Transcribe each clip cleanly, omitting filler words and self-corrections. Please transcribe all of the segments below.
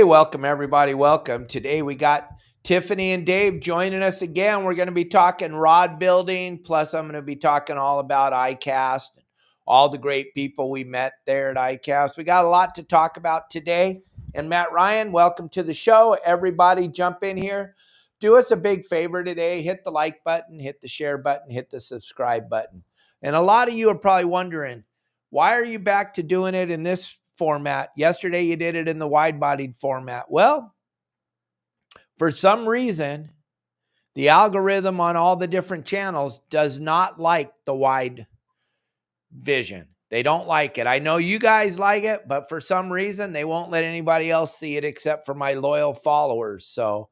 welcome everybody. Welcome. Today we got Tiffany and Dave joining us again. We're going to be talking rod building. Plus I'm going to be talking all about ICAST, all the great people we met there at ICAST. We got a lot to talk about today. And Matt Ryan, welcome to the show. Everybody jump in here. Do us a big favor today. Hit the like button, hit the share button, hit the subscribe button. And a lot of you are probably wondering, why are you back to doing it in this format? Yesterday you did it in the wide-bodied format. Well, for some reason, the algorithm on all the different channels does not like the wide vision. They don't like it. I know you guys like it, but for some reason, they won't let anybody else see it except for my loyal followers. So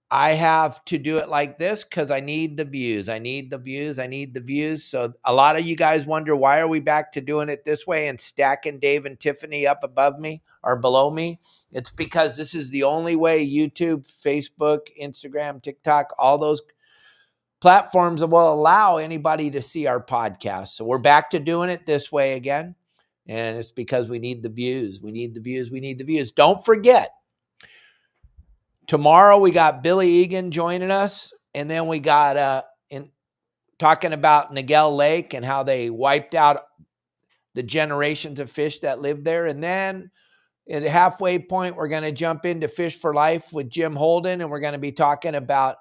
I have to do it like this because I need the views. I need the views. So a lot of you guys wonder, why are we back to doing it this way and stacking Dave and Tiffany up above me or below me? It's because this is the only way YouTube, Facebook, Instagram, TikTok, all those platforms will allow anybody to see our podcast. So we're back to doing it this way again. And it's because we need the views. We need the views. Don't forget, tomorrow we got Billy Egan joining us, and then we got talking about Nagel Lake and how they wiped out the generations of fish that lived there. And then at a halfway point, we're going to jump into Fish for Life with Jim Holden, and we're going to be talking about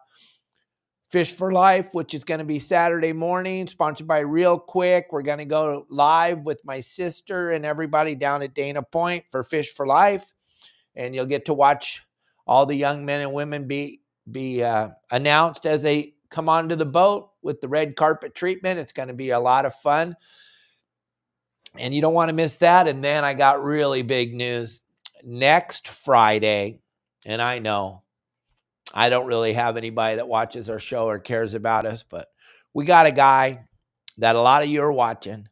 Fish for Life, which is going to be Saturday morning, sponsored by ReelQuick. We're going to go live with my sister and everybody down at Dana Point for Fish for Life, and you'll get to watch all the young men and women be announced as they come onto the boat with the red carpet treatment. It's going to be a lot of fun, and you don't want to miss that. And then I got really big news next Friday, and I know I don't really have anybody that watches our show or cares about us, but we got a guy that a lot of you are watching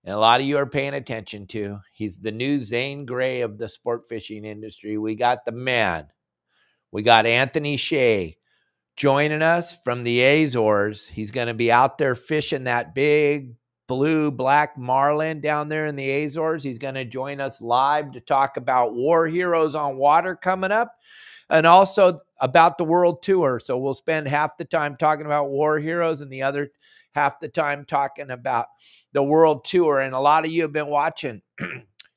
and a lot of you are paying attention to. He's the new Zane Grey of the sport fishing industry. We got the man. We got Anthony Shea joining us from the Azores. He's going to be out there fishing that big blue black marlin down there in the Azores. He's going to join us live to talk about War Heroes on Water coming up, and also about the World Tour. So we'll spend half the time talking about War Heroes and the other half the time talking about the World Tour. And a lot of you have been watching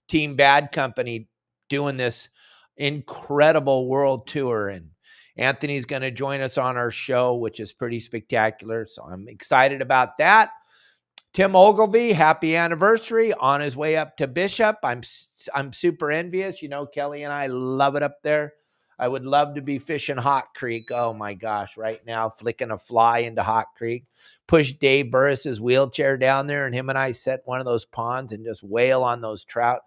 Team Bad Company doing this incredible World Tour, and Anthony's going to join us on our show, which is pretty spectacular. So I'm excited about that. Tim Ogilvy, happy anniversary, on his way up to Bishop. I'm super envious. You know, Kelly and I love it up there. I would love to be fishing Hot Creek. Oh my gosh, right now, flicking a fly into Hot Creek. Push Dave Burris's wheelchair down there, and him and I set one of those ponds and just wail on those trout.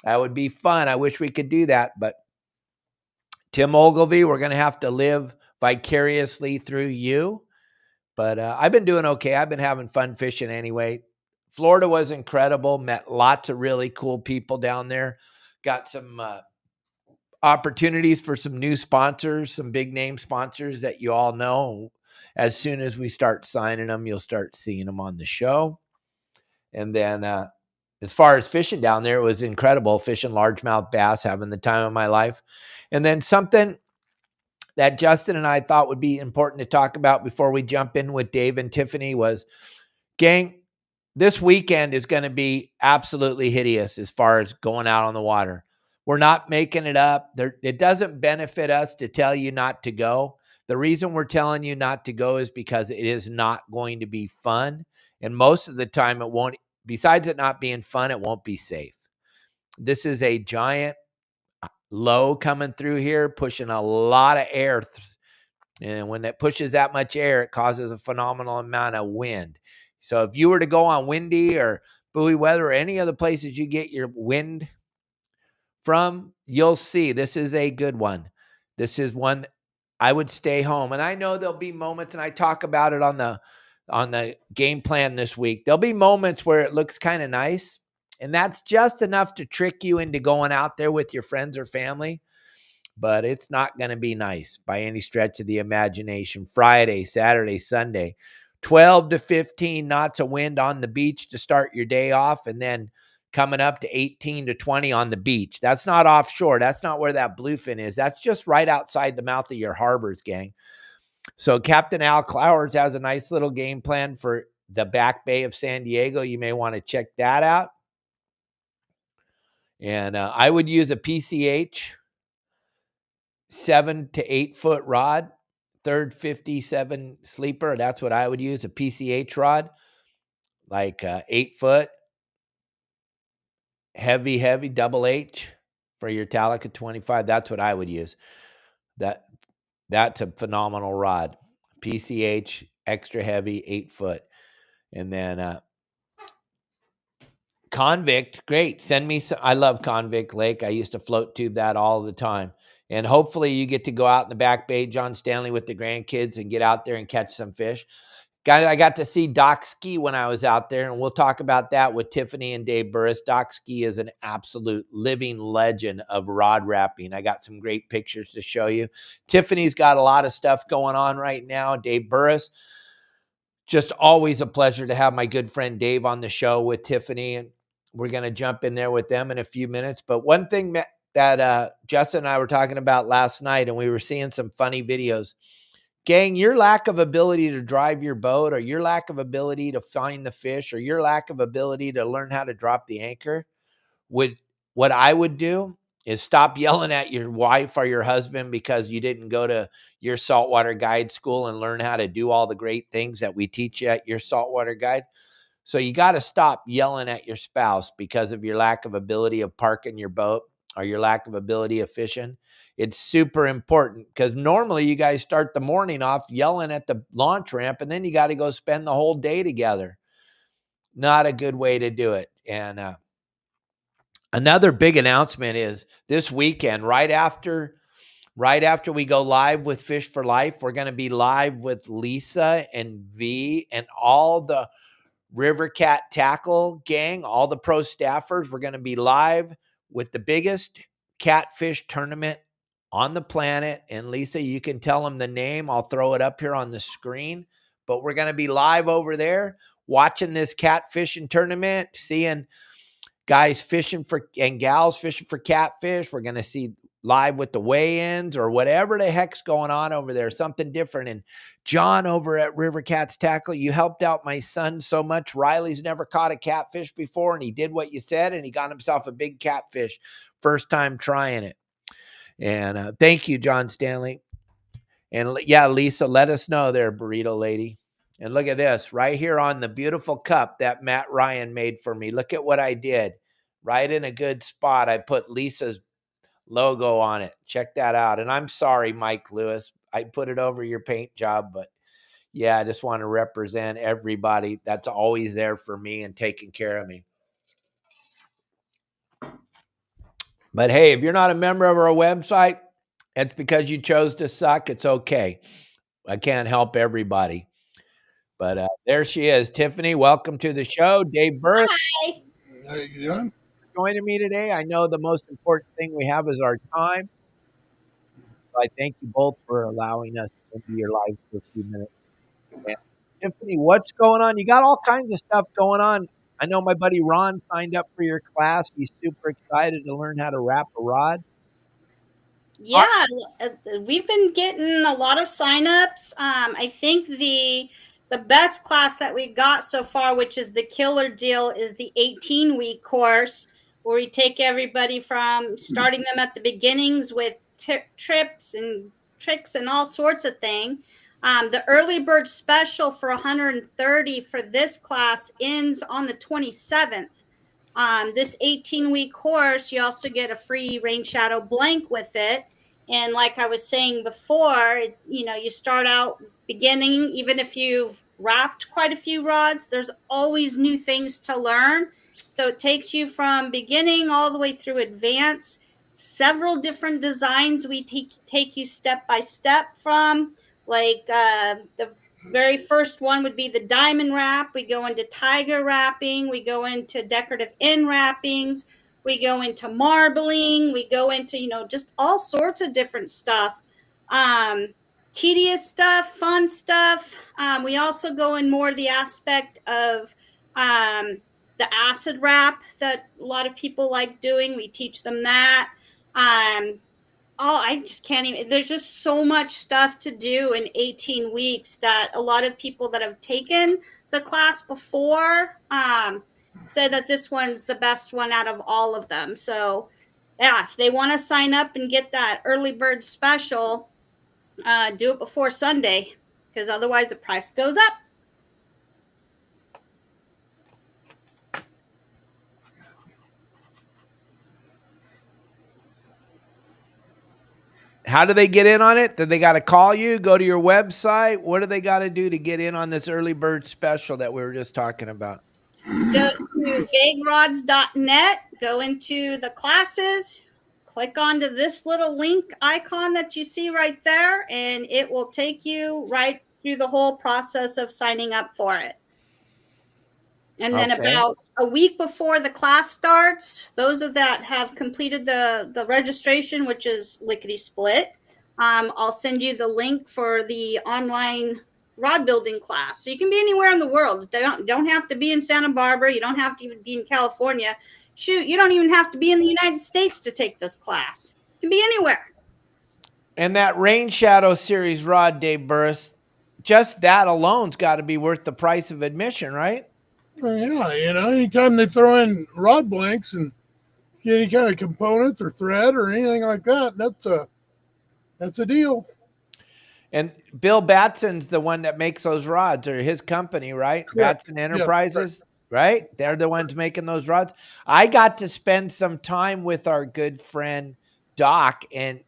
That would be fun. I wish we could do that. But Tim Ogilvy, we're going to have to live vicariously through you. But I've been doing okay. I've been having fun fishing anyway. Florida was incredible. Met lots of really cool people down there. Got some opportunities for some new sponsors, some big name sponsors that you all know. As soon as we start signing them, you'll start seeing them on the show. And then as far as fishing down there, it was incredible. Fishing largemouth bass, having the time of my life. And then something that Justin and I thought would be important to talk about before we jump in with Dave and Tiffany was, gang, this weekend is going to be absolutely hideous as far as going out on the water. We're not making it up. It doesn't benefit us to tell you not to go. The reason we're telling you not to go is because it is not going to be fun. And most of the time it won't. Besides it not being fun, it won't be safe. This is a giant low coming through here, pushing a lot of air. And when it pushes that much air, it causes a phenomenal amount of wind. So if you were to go on windy or buoy weather or any other places you get your wind from, you'll see this is a good one. This is one I would stay home. And I know there'll be moments, and I talk about it on the game plan this week. There'll be moments where it looks kind of nice, and that's just enough to trick you into going out there with your friends or family, but it's not going to be nice by any stretch of the imagination. Friday, Saturday, Sunday, 12 to 15 knots of wind on the beach to start your day off, and then coming up to 18 to 20 on the beach. That's not offshore. That's not where that bluefin is. That's just right outside the mouth of your harbors, gang. So Captain Al Clowers has a nice little game plan for the Back Bay of San Diego. You may want to check that out. And I would use a PCH 7 to 8 foot rod, third 57 sleeper. That's what I would use, a PCH rod, like 8 foot, heavy, double H for your Talica 25. That's what I would use. That's a phenomenal rod. PCH, extra heavy, 8 foot. And then Convict, great. Send me some. I love Convict Lake. I used to float tube that all the time. And hopefully you get to go out in the Back Bay, John Stanley, with the grandkids and get out there and catch some fish. I got to see Doc Ski when I was out there, and we'll talk about that with Tiffany and Dave Burris. Doc Ski is an absolute living legend of rod wrapping. I got some great pictures to show you. Tiffany's got a lot of stuff going on right now. Dave Burris, just always a pleasure to have my good friend Dave on the show with Tiffany, and we're going to jump in there with them in a few minutes. But one thing that Justin and I were talking about last night, and we were seeing some funny videos. Gang, your lack of ability to drive your boat, or your lack of ability to find the fish, or your lack of ability to learn how to drop the anchor, what I would do is stop yelling at your wife or your husband because you didn't go to your saltwater guide school and learn how to do all the great things that we teach you at your saltwater guide. So you got to stop yelling at your spouse because of your lack of ability of parking your boat or your lack of ability of fishing. It's super important because normally you guys start the morning off yelling at the launch ramp, and then you got to go spend the whole day together. Not a good way to do it. And another big announcement is this weekend, right after we go live with Fish for Life, we're going to be live with Lisa and V and all the River Cat Tackle gang, all the pro staffers. We're going to be live with the biggest catfish tournament on the planet. And Lisa, you can tell them the name. I'll throw it up here on the screen. But we're going to be live over there watching this catfishing tournament, seeing guys fishing for and gals fishing for catfish. We're going to see live with the weigh-ins or whatever the heck's going on over there, something different. And John over at River Cats Tackle, you helped out my son so much. Riley's never caught a catfish before, and he did what you said, and he got himself a big catfish first time trying it. And thank you, John Stanley. And yeah, Lisa, let us know there, burrito lady. And look at this right here on the beautiful cup that Matt Ryan made for me. Look at what I did. Right in a good spot. I put Lisa's logo on it. Check that out. And I'm sorry, Mike Lewis, I put it over your paint job, but yeah, I just want to represent everybody that's always there for me and taking care of me. But hey, if you're not a member of our website, it's because you chose to suck. It's okay. I can't help everybody. But there she is. Tiffany, welcome to the show. Dave Burke. Hi. How you doing? Joining me today. I know the most important thing we have is our time. So I thank you both for allowing us into your life for a few minutes. And Tiffany, what's going on? You got all kinds of stuff going on. I know my buddy Ron signed up for your class. He's super excited to learn how to wrap a rod. Yeah, we've been getting a lot of signups. I think the best class that we've got so far, which is the killer deal, is the 18-week course where we take everybody from starting them at the beginnings with trips and tricks and all sorts of things. The early bird special for 130 for this class ends on the 27th. This 18-week course, you also get a free rain shadow blank with it. And like I was saying before, you start out beginning, even if you've wrapped quite a few rods, there's always new things to learn. So it takes you from beginning all the way through advanced, several different designs we take you step by step from, like the very first one would be the diamond wrap. We go into tiger wrapping. We go into decorative end wrappings. We go into marbling. We go into, just all sorts of different stuff. Tedious stuff, fun stuff. We also go in more the aspect of the the acid wrap that a lot of people like doing. We teach them that. I just can't even, there's just so much stuff to do in 18 weeks that a lot of people that have taken the class before say that this one's the best one out of all of them. So yeah, if they want to sign up and get that early bird special, do it before Sunday, because otherwise the price goes up. How do they get in on it? Do they got to call you, go to your website? What do they got to do to get in on this early bird special that we were just talking about? Go to vaguerods.net, go into the classes, click onto this little link icon that you see right there, and it will take you right through the whole process of signing up for it. And then about a week before the class starts, those that have completed the registration, which is lickety split, I'll send you the link for the online rod building class. So you can be anywhere in the world. Don't have to be in Santa Barbara. You don't have to even be in California. Shoot, you don't even have to be in the United States to take this class. You can be anywhere. And that Rain Shadow Series rod, Dave Burris, just that alone's got to be worth the price of admission, right? Well, yeah, anytime they throw in rod blanks and get any kind of components or thread or anything like that, that's a deal. And Bill Batson's the one that makes those rods, or his company, right? Correct. Batson Enterprises, right? They're the ones making those rods. I got to spend some time with our good friend Doc, and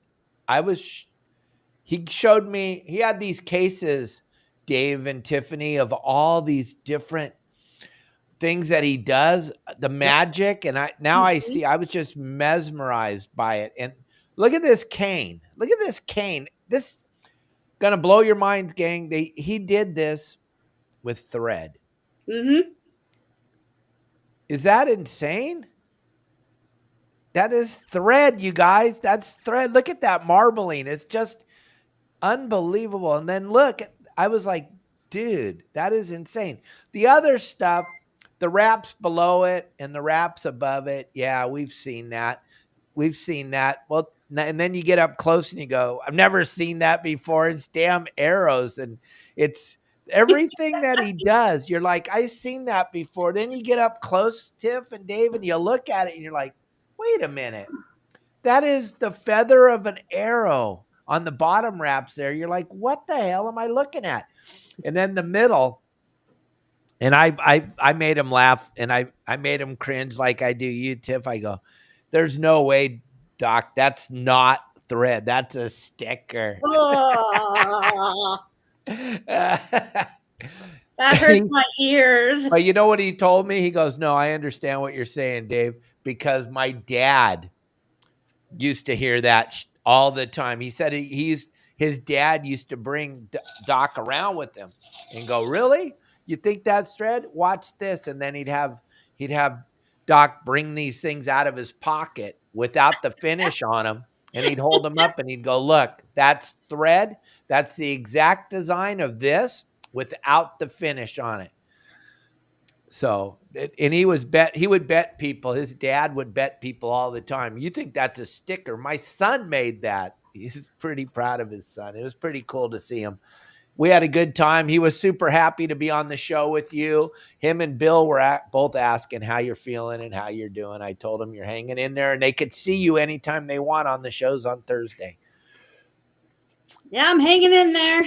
he showed me, he had these cases, Dave and Tiffany, of all these different things that he does, the magic. And I see, I was just mesmerized by it. And look at this cane. Look at this cane. This gonna blow your minds, gang. He did this with thread. Mm-hmm. Is that insane? That is thread, you guys. That's thread. Look at that marbling. It's just unbelievable. And then look, I was like, dude, that is insane. The other stuff, the wraps below it and the wraps above it. Yeah, we've seen that. We've seen that. Well, and then you get up close and you go, I've never seen that before. It's damn arrows. And it's everything that he does. You're like, I've seen that before. Then you get up close, Tiff and Dave, and you look at it and you're like, wait a minute. That is the feather of an arrow on the bottom wraps there. You're like, what the hell am I looking at? And then the middle, and I made him laugh, and I made him cringe like I do you, Tiff. I go, there's no way, Doc, that's not thread. That's a sticker. That hurts my ears. But you know what he told me? He goes, no, I understand what you're saying, Dave, because my dad used to hear that all the time. He said his dad used to bring Doc around with him and go, really? You think that's thread? Watch this. And then he'd have Doc bring these things out of his pocket without the finish on them. And he'd hold them up and he'd go, look, that's thread. That's the exact design of this without the finish on it. So, and he would bet people, his dad would bet people all the time. You think that's a sticker? My son made that. He's pretty proud of his son. It was pretty cool to see him. We had a good time. He was super happy to be on the show with you. Him and Bill were both asking how you're feeling and how you're doing. I told them you're hanging in there, and they could see you anytime they want on the shows on Thursday. Yeah, I'm hanging in there.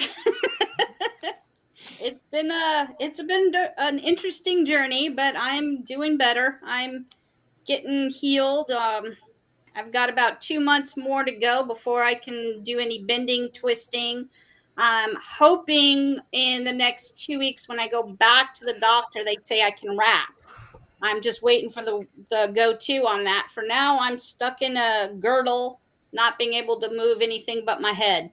It's been an interesting journey, but I'm doing better. I'm getting healed. I've got about 2 months more to go before I can do any bending, twisting. I'm hoping in the next 2 weeks when I go back to the doctor, they'd say I can wrap. I'm just waiting for the go-to on that. For now, I'm stuck in a girdle, not being able to move anything but my head.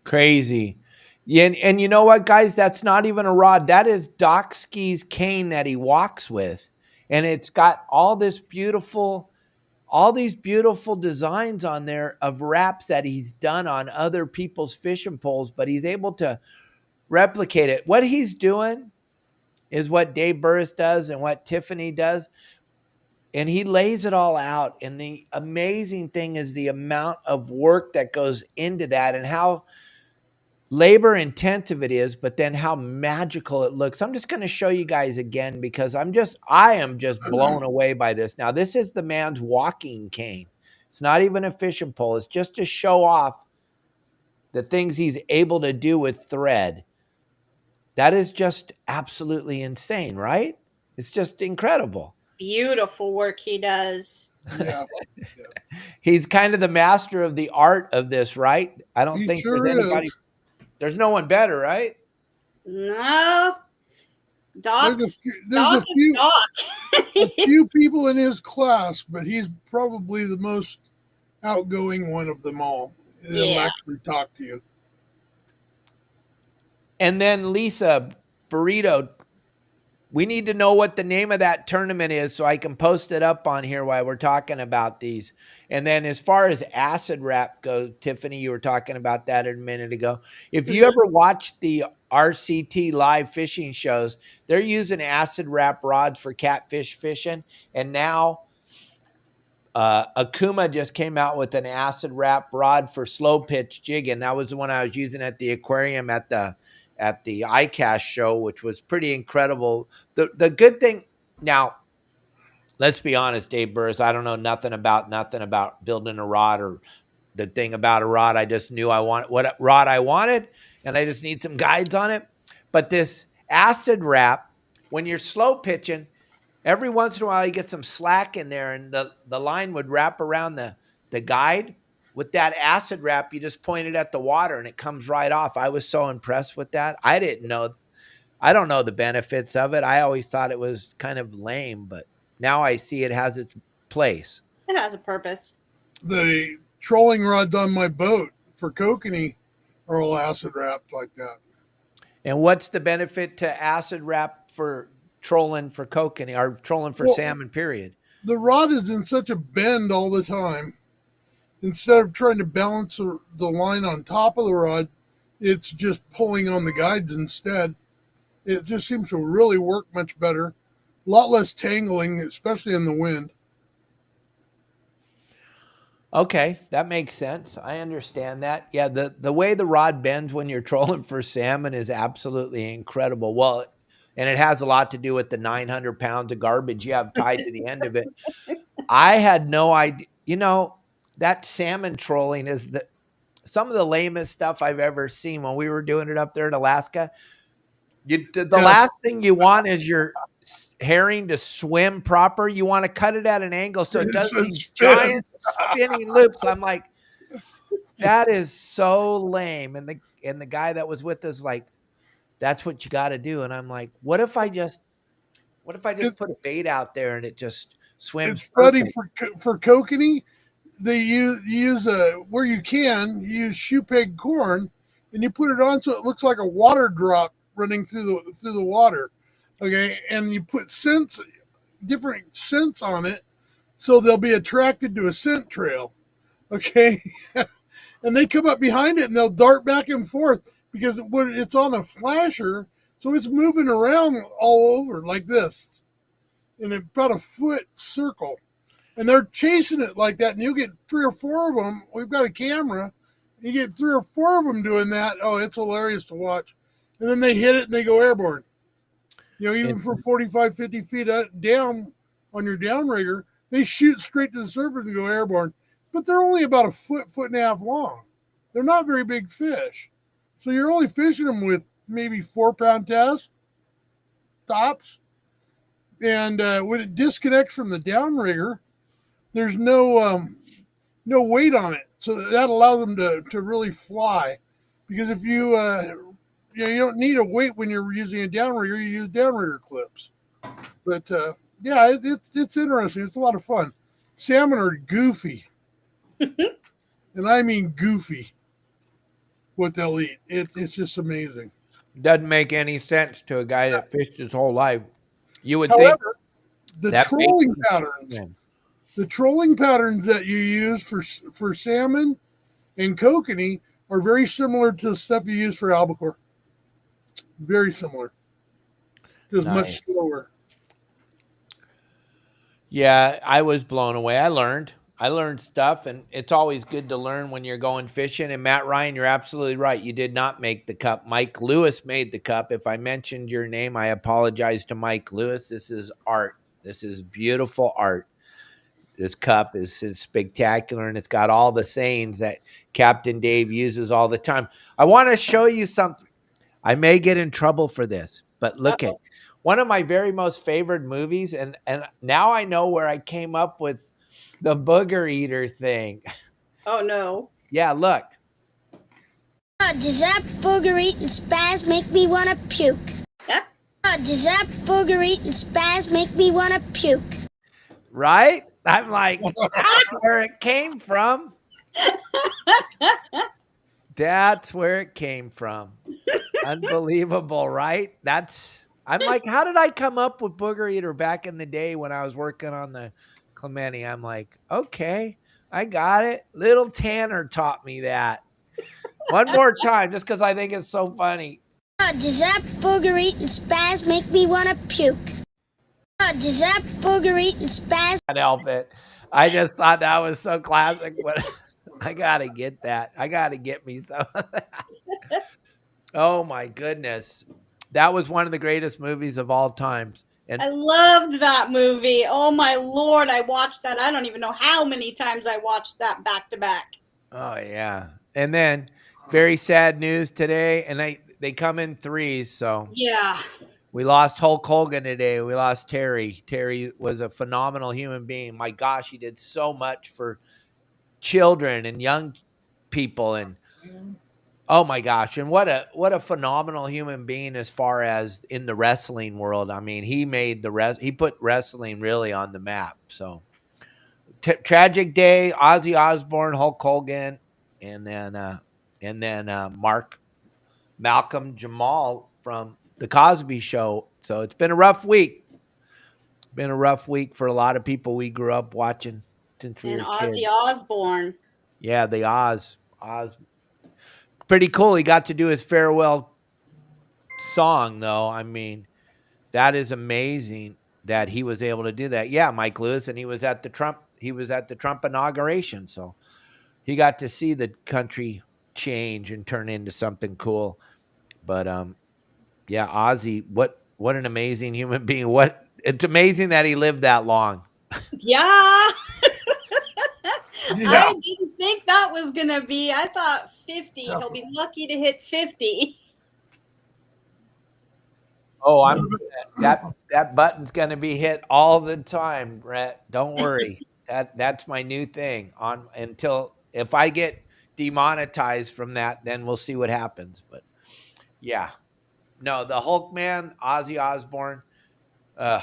Crazy. Yeah, and you know what, guys? That's not even a rod. That is Doc Ski's cane that he walks with. And it's got all these beautiful designs on there of wraps that he's done on other people's fishing poles, but he's able to replicate it. What he's doing is what Dave Burris does and what Tiffany does. And he lays it all out. And the amazing thing is the amount of work that goes into that and how labor intensive it is, but then how magical it looks. I'm just going to show you guys again because I am just blown away by this. Now, this is the man's walking cane. It's not even a fishing pole. It's just to show off the things he's able to do with thread. That is just absolutely insane, right? It's just incredible. Beautiful work he does. Yeah. He's kind of the master of the art of this, right? I don't He think sure there's anybody. is. There's no one better, right? No. Doc There's is a few, Doc. a few people in his class, but he's probably the most outgoing one of them all. He'll Yeah. actually talk to you. And then Lisa Burrito, we need to know what the name of that tournament is so I can post it up on here while we're talking about these. And then as far as acid wrap goes, Tiffany, you were talking about that a minute ago. If you ever watch the RCT live fishing shows, they're using acid wrap rods for catfish fishing. And now Okuma just came out with an acid wrap rod for slow pitch jigging. That was the one I was using at the aquarium at the ICAST show, which was pretty incredible. The good thing now, let's be honest, Dave Burris, I don't know nothing about building a rod or the thing about a rod. I just knew I wanted what rod I wanted, and I just need some guides on it. But this acid wrap, when you're slow pitching, every once in a while you get some slack in there, and the line would wrap around the guide. With that acid wrap, you just point it at the water and it comes right off. I was so impressed with that. I don't know the benefits of it. I always thought it was kind of lame, but now I see it has its place. It has a purpose. The trolling rods on my boat for kokanee are all acid wrapped like that. And what's the benefit to acid wrap for trolling for kokanee or trolling for salmon, period? The rod is in such a bend all the time. Instead of trying to balance the line on top of the rod, it's just pulling on the guides instead. It just seems to really work much better. A lot less tangling, especially in the wind. Okay, that makes sense. I understand that. Yeah, the way the rod bends when you're trolling for salmon is absolutely incredible. Well, and it has a lot to do with the 900 pounds of garbage you have tied to the end of it. I had no idea. You know, that salmon trolling is some of the lamest stuff I've ever seen when we were doing it up there in Alaska. The last thing you want is your herring to swim proper. You want to cut it at an angle so it does these giant spinning loops. I'm like, that is so lame. And the guy that was with us like, that's what you got to do. And I'm like, what if I just put a bait out there and it just swims? It's funny for kokanee. They use where you can use shoe peg corn, and you put it on so it looks like a water drop running through the water. Okay, and you put different scents on it, so they'll be attracted to a scent trail. Okay, and they come up behind it and they'll dart back and forth because it's on a flasher, so it's moving around all over like this in about a foot circle. And they're chasing it like that, and you'll get 3 or 4 of them. We've got a camera. You get 3 or 4 of them doing that. Oh, it's hilarious to watch. And then they hit it, and they go airborne. You know, even from 45, 50 feet down on your downrigger, they shoot straight to the surface and go airborne. But they're only about a foot and a half long. They're not very big fish. So you're only fishing them with maybe 4-pound test tops. And when it disconnects from the downrigger, there's no weight on it, so that allows them to really fly. Because if you don't need a weight when you're using a downrigger, you use downrigger clips. But yeah, it's interesting. It's a lot of fun. Salmon are goofy, and I mean goofy. What they'll eat, it's just amazing. Doesn't make any sense to a guy that fished his whole life. You would However, think the trolling patterns. The trolling patterns that you use for salmon and kokanee are very similar to the stuff you use for albacore. Very similar. It was Nice. much slower. Yeah, I was blown away. I learned stuff, and it's always good to learn when you're going fishing. And Matt Ryan, you're absolutely right. You did not make the cup. Mike Lewis made the cup. If I mentioned your name, I apologize to Mike Lewis. This is art. This is beautiful art. This cup is spectacular, and it's got all the sayings that Captain Dave uses all the time. I want to show you something. I may get in trouble for this, but look at one of my very most favorite movies, and now I know where I came up with the booger eater thing. Oh no. Yeah, look. Does that booger eating spaz make me want to puke? Does that booger eating spaz make me want to puke? Right? I'm like, that's where it came from. That's where it came from. Unbelievable, right? I'm like, how did I come up with booger eater back in the day when I was working on the Clemente? I'm like, okay, I got it. Little Tanner taught me that. One more time, just because I think it's so funny. Does that booger eating spaz make me want to puke? Does that booger eating spaz? Can't help it. I just thought that was so classic. But I gotta get that. I gotta get me some of that. Oh my goodness. That was one of the greatest movies of all times. And I loved that movie. Oh my Lord. I watched that. I don't even know how many times I watched that back to back. oh yeah. And then very sad news today. And they come in threes. So Yeah. we lost Hulk Hogan today. We lost Terry. Terry was a phenomenal human being. My gosh, he did so much for children and young people. And oh my gosh. And what a phenomenal human being as far as in the wrestling world. I mean, he put wrestling really on the map. So tragic day, Ozzy Osbourne, Hulk Hogan, and then Malcolm Jamal from the Cosby Show. So it's been a rough week. Been a rough week for a lot of people we grew up watching since we And were kids. Ozzy Osbourne. Yeah, the Oz. Pretty cool. He got to do his farewell song, though. I mean, that is amazing that he was able to do that. Yeah, Mike Lewis, and he was at the Trump inauguration. So he got to see the country change and turn into something cool. But yeah, Ozzy, what an amazing human being. It's amazing that he lived that long. Yeah. Yeah. I didn't think that was going to be. I thought 50. He'll be lucky to hit 50. Oh, that button's going to be hit all the time, Brett. Don't worry. That's my new thing until if I get demonetized from that, then we'll see what happens. But yeah, no, the Hulk man, Ozzy Osbourne. Those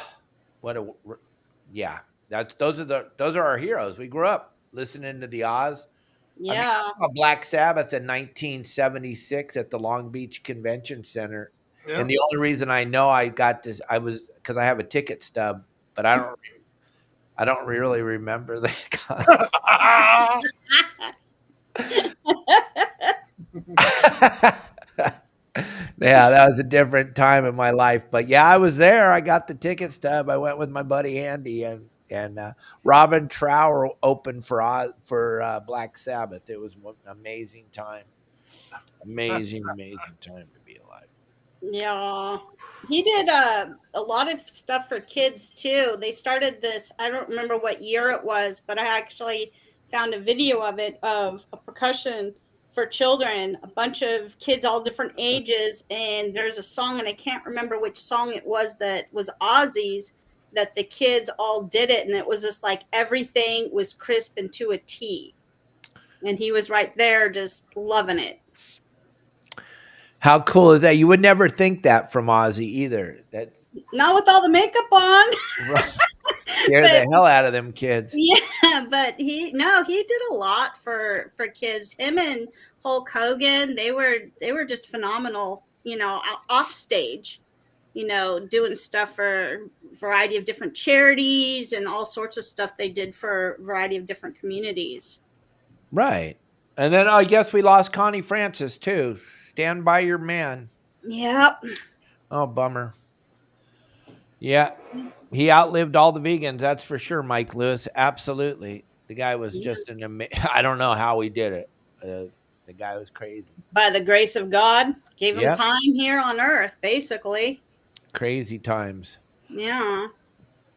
are our heroes. We grew up listening to the Oz. Yeah. I saw Black Sabbath in 1976 at the Long Beach Convention Center. Yeah. And the only reason I know I got this, because I have a ticket stub, but I don't really remember the Yeah, that was a different time in my life. But yeah, I was there. I got the ticket stub. I went with my buddy Andy and Robin Trower opened for Black Sabbath. It was an amazing time. Amazing time to be alive. Yeah. He did a lot of stuff for kids too. They started this, I don't remember what year it was, but I actually found a video of it, of a percussion for children, a bunch of kids all different ages, and there's a song, and I can't remember which song it was that was Ozzy's, that the kids all did it, and it was just like everything was crisp and to a T. And he was right there just loving it. How cool is that? You would never think that from Ozzy either. That's not with all the makeup on. Scare the hell out of them kids. Yeah, but he did a lot for kids. Him and Hulk Hogan, they were just phenomenal, off stage, doing stuff for a variety of different charities and all sorts of stuff they did for a variety of different communities. Right. And then I guess we lost Connie Francis too. Stand by your man. Yep. Oh, bummer. Yeah. He outlived all the vegans. That's for sure. Mike Lewis. Absolutely. The guy was just I don't know how he did it. The guy was crazy. By the grace of God, gave him Yep. time here on earth, basically. Crazy times. Yeah.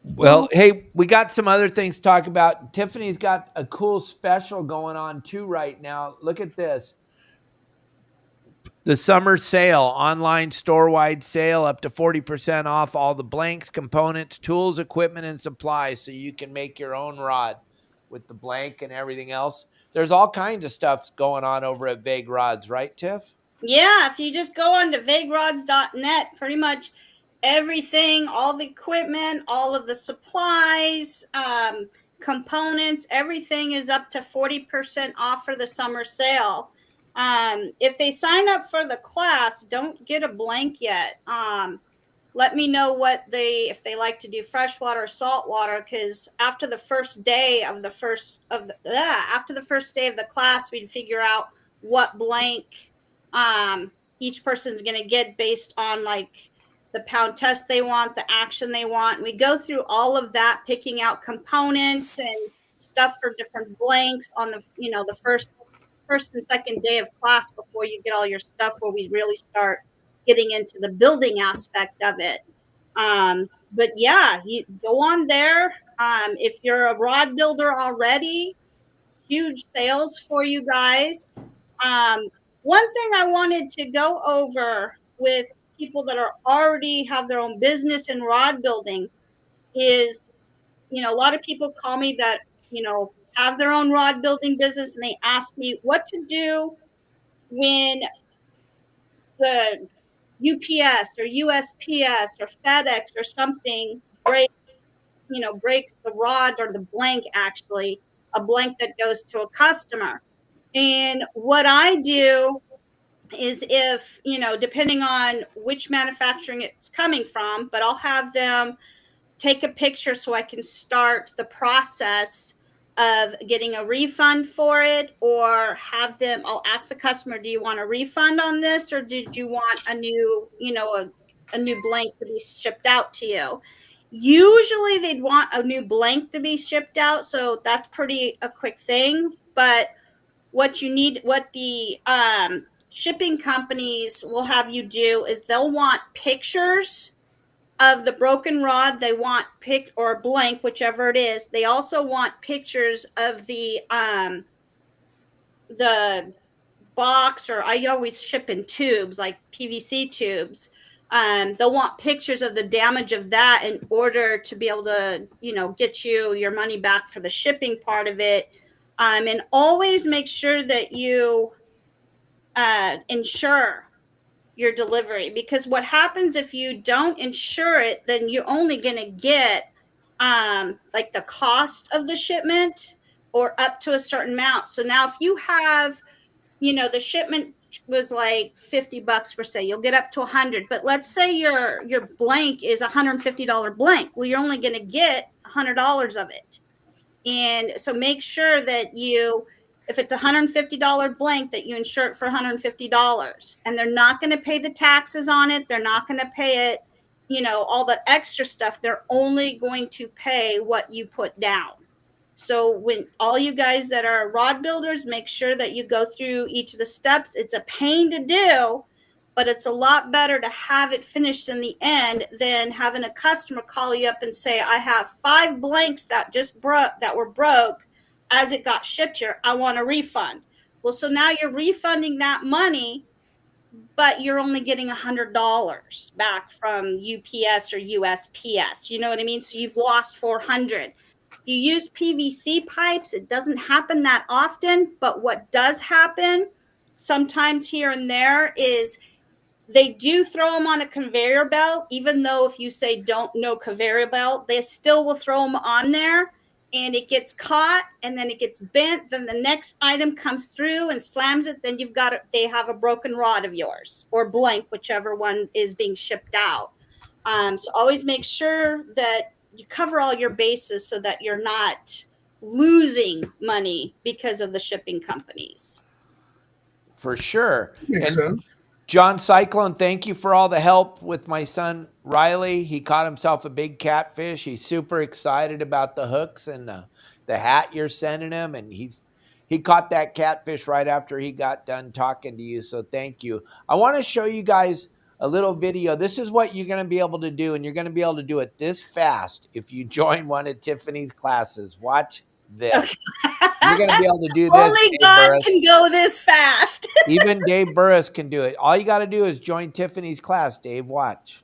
Well, hey, we got some other things to talk about. Tiffany's got a cool special going on too right now. Look at this. The summer sale, online store-wide sale, up to 40% off all the blanks, components, tools, equipment, and supplies, so you can make your own rod with the blank and everything else. There's all kinds of stuff going on over at Vague Rods, right, Tiff? Yeah, if you just go on to vaguerods.net, pretty much everything, all the equipment, all of the supplies, components, everything is up to 40% off for the summer sale. If they sign up for the class, don't get a blank yet. Let me know if they like to do freshwater or saltwater, because after the first day of the class, we'd figure out what blank each person's going to get based on like the pound test they want, the action they want. We go through all of that, picking out components and stuff for different blanks on the first and second day of class before you get all your stuff, where we really start getting into the building aspect of it. But yeah, you go on there. If you're a rod builder already, huge sales for you guys. One thing I wanted to go over with people that are already have their own business in rod building is, a lot of people call me that, have their own rod building business, and they ask me what to do when the UPS or USPS or FedEx or something breaks the rods or the blank, actually, a blank that goes to a customer. And what I do is, if, depending on which manufacturing it's coming from, but I'll have them take a picture so I can start the process of getting a refund for it, or I'll ask the customer, do you want a refund on this, or did you want a new, a new blank to be shipped out to you? Usually they'd want a new blank to be shipped out, so that's a quick thing. But what the shipping companies will have you do is they'll want pictures of the broken rod. They want or blank, whichever it is. They also want pictures of the box, or I always ship in tubes, like PVC tubes. They'll want pictures of the damage of that in order to be able to, get you your money back for the shipping part of it. And always make sure that you insure your delivery, because what happens if you don't insure it, then you're only going to get like the cost of the shipment, or up to a certain amount. So now if you have, the shipment was like $50 per se, you'll get up to 100. But let's say your blank is $150 blank. Well, you're only going to get $100 of it. And so make sure that if it's $150 blank, that you insure it for $150, and they're not going to pay the taxes on it. They're not going to pay it, all the extra stuff. They're only going to pay what you put down. So when all you guys that are rod builders, make sure that you go through each of the steps. It's a pain to do, but it's a lot better to have it finished in the end than having a customer call you up and say, I have 5 blanks that were broke as it got shipped here. I want a refund. Well, so now you're refunding that money, but you're only getting $100 back from UPS or USPS. You know what I mean? So you've lost $400. You use PVC pipes. It doesn't happen that often, but what does happen sometimes here and there is they do throw them on a conveyor belt. Even though if you say no conveyor belt, they still will throw them on there, and it gets caught, and then it gets bent. Then the next item comes through and slams it. Then they have a broken rod of yours, or blank, whichever one is being shipped out. So always make sure that you cover all your bases so that you're not losing money because of the shipping companies. For sure. Makes sense. John Cyclone, thank you for all the help with my son Riley. He caught himself a big catfish. He's super excited about the hooks and the hat you're sending him, and he caught that catfish right after he got done talking to you. So thank you. I want to show you guys a little video. This is what you're going to be able to do, and you're going to be able to do it this fast if you join one of Tiffany's classes. Watch this. You're going to be able to do this. Only God can go this fast. Even Dave Burris can do it. All you got to do is join Tiffany's class, Dave. Watch.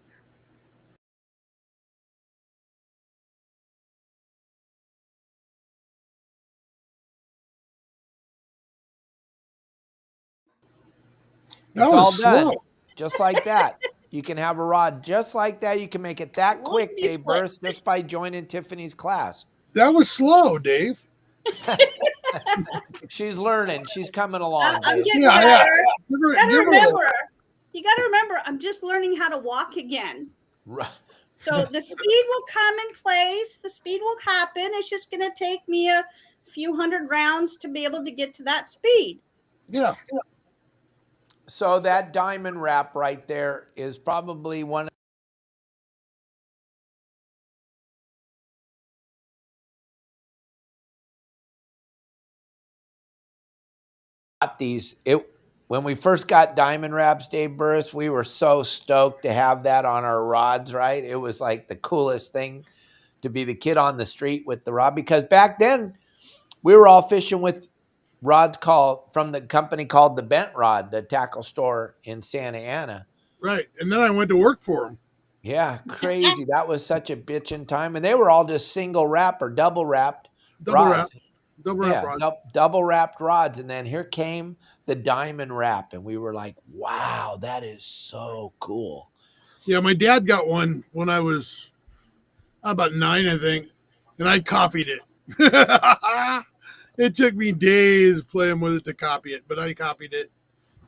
That It's was all slow. done. Just like that. You can have a rod just like that. You can make it that quick, Dave Burris, just by joining Tiffany's class. That was slow, Dave. She's learning. She's coming along. I'm Dave. getting better. You got to remember, I'm just learning how to walk again. Right. So the speed will come in place. The speed will happen. It's just going to take me a few hundred rounds to be able to get to that speed. Yeah. So that diamond wrap right there is probably one of these. When we first got diamond wraps, Dave Burris, we were so stoked to have that on our rods, right? It was like the coolest thing to be the kid on the street with the rod, because back then we were all fishing with rods from the company called the Bent Rod, the tackle store in Santa Ana. Right. And then I went to work for them. Yeah, crazy. That was such a bitchin' time. And they were all just single wrap or double wrapped rods. Double wrapped rods. And then here came the diamond wrap. And we were like, wow, that is so cool. Yeah, my dad got one when I was about 9, I think. And I copied it. It took me days playing with it to copy it, but I copied it.